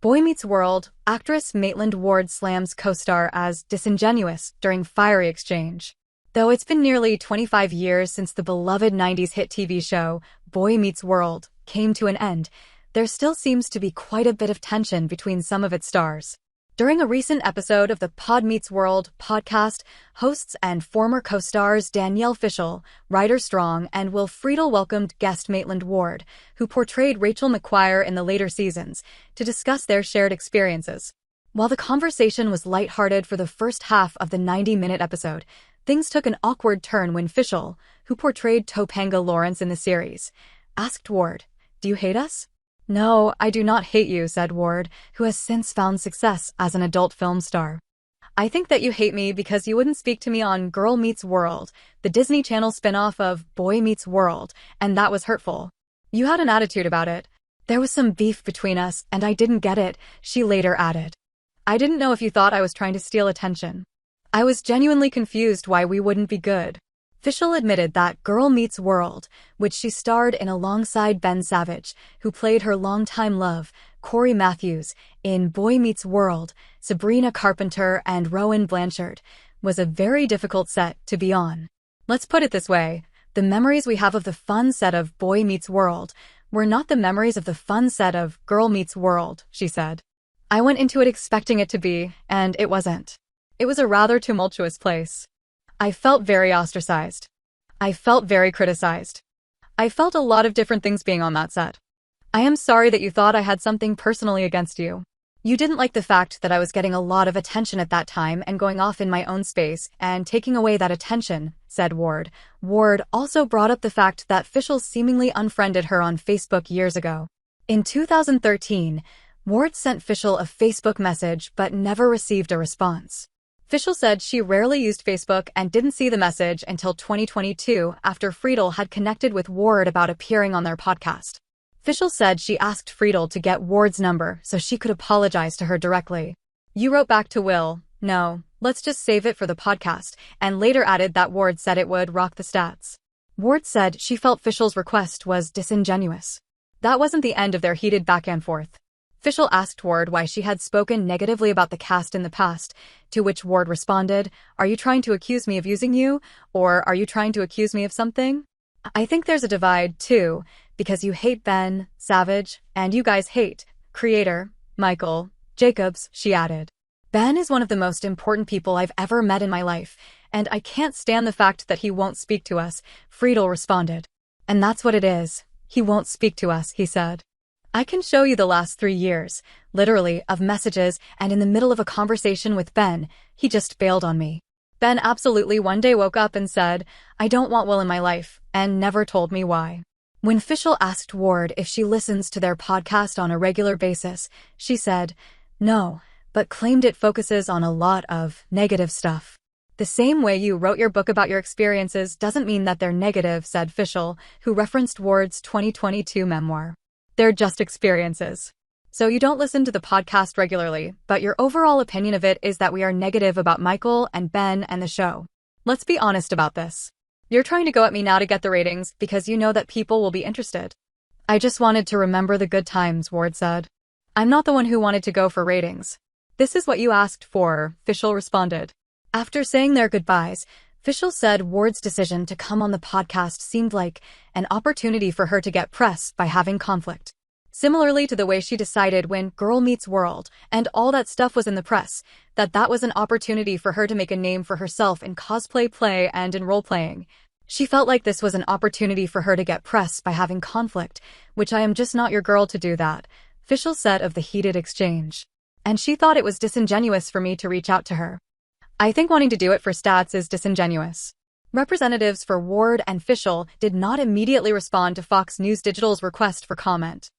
Boy Meets World, actress Maitland Ward slams co-star as disingenuous during fiery exchange. Though it's been nearly 25 years since the beloved 90s hit TV show Boy Meets World came to an end, there still seems to be quite a bit of tension between some of its stars. During a recent episode of the Pod Meets World podcast, hosts and former co-stars Danielle Fishel, Ryder Strong, and Will Friedle welcomed guest Maitland Ward, who portrayed Rachel McQuire in the later seasons, to discuss their shared experiences. While the conversation was lighthearted for the first half of the 90-minute episode, things took an awkward turn when Fishel, who portrayed Topanga Lawrence in the series, asked Ward, "Do you hate us?" "No, I do not hate you," said Ward, who has since found success as an adult film star. "I think that you hate me because you wouldn't speak to me on Girl Meets World, the Disney Channel spin-off of Boy Meets World, and that was hurtful. You had an attitude about it. There was some beef between us, and I didn't get it," she later added. "I didn't know if you thought I was trying to steal attention. I was genuinely confused why we wouldn't be good." Fishel admitted that Girl Meets World, which she starred in alongside Ben Savage, who played her longtime love, Corey Matthews, in Boy Meets World, Sabrina Carpenter, and Rowan Blanchard, was a very difficult set to be on. "Let's put it this way, the memories we have of the fun set of Boy Meets World were not the memories of the fun set of Girl Meets World," she said. "I went into it expecting it to be, and it wasn't. It was a rather tumultuous place. I felt very ostracized. I felt very criticized. I felt a lot of different things being on that set. I am sorry that you thought I had something personally against you. You didn't like the fact that I was getting a lot of attention at that time and going off in my own space and taking away that attention," said Ward. Ward also brought up the fact that Fishel seemingly unfriended her on Facebook years ago. In 2013, Ward sent Fishel a Facebook message but never received a response. Fishel said she rarely used Facebook and didn't see the message until 2022 after Friedle had connected with Ward about appearing on their podcast. Fishel said she asked Friedle to get Ward's number so she could apologize to her directly. "You wrote back to Will, 'No, let's just save it for the podcast,' and later added that Ward said it would rock the stats." Ward said she felt Fishel's request was disingenuous. That wasn't the end of their heated back and forth. Fishel asked Ward why she had spoken negatively about the cast in the past, to which Ward responded, "Are you trying to accuse me of using you, or are you trying to accuse me of something? I think there's a divide, too, because you hate Ben, Savage, and you guys hate creator, Michael Jacobs," she added. "Ben is one of the most important people I've ever met in my life, and I can't stand the fact that he won't speak to us," Friedle responded. "And that's what it is. He won't speak to us," he said. "I can show you the last 3 years, literally, of messages, and in the middle of a conversation with Ben, he just bailed on me. Ben absolutely one day woke up and said, 'I don't want Will in my life,' and never told me why." When Fishel asked Ward if she listens to their podcast on a regular basis, she said, "No," but claimed it focuses on a lot of negative stuff. "The same way you wrote your book about your experiences doesn't mean that they're negative," said Fishel, who referenced Ward's 2022 memoir. "They're just experiences. So you don't listen to the podcast regularly, but your overall opinion of it is that we are negative about Michael and Ben and the show. Let's be honest about this. You're trying to go at me now to get the ratings because you know that people will be interested." "I just wanted to remember the good times," Ward said. "I'm not the one who wanted to go for ratings. This is what you asked for," Fishel responded. After saying their goodbyes, Fishel said Ward's decision to come on the podcast seemed like an opportunity for her to get press by having conflict. Similarly to the way she decided when Girl Meets World and all that stuff was in the press, that was an opportunity for her to make a name for herself in cosplay play and in role-playing. She felt like this was an opportunity for her to get press by having conflict, which I am just not your girl to do that, Fishel said of the heated exchange. "And she thought it was disingenuous for me to reach out to her. I think wanting to do it for stats is disingenuous." Representatives for Ward and Fishel did not immediately respond to Fox News Digital's request for comment.